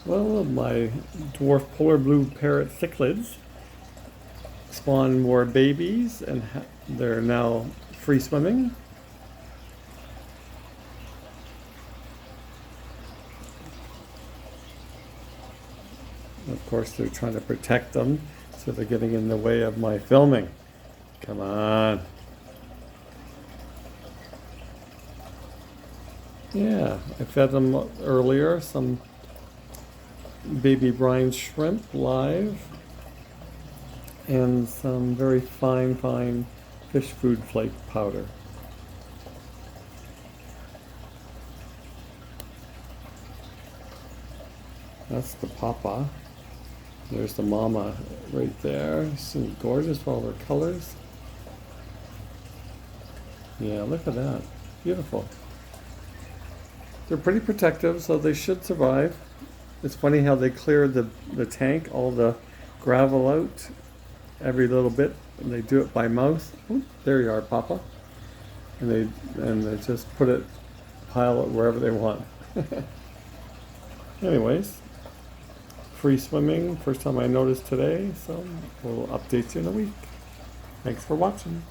Well, my dwarf polar blue parrot cichlids spawned more babies, and they're now free swimming. Of course, they're trying to protect them, so they're getting in the way of my filming. Come on. Yeah, I fed them earlier some baby brine shrimp live and some very fine fish food flake powder. That's the papa. There's the mama right there. Isn't gorgeous with all their colors? Yeah, look at that. Beautiful. They're pretty protective, so they should survive. It's funny how they clear the tank, all the gravel out every little bit, and they do it by mouth. Ooh, there you are, Papa. And they just pile it wherever they want. Anyways, free swimming, first time I noticed today, so we'll update you in a week. Thanks for watching.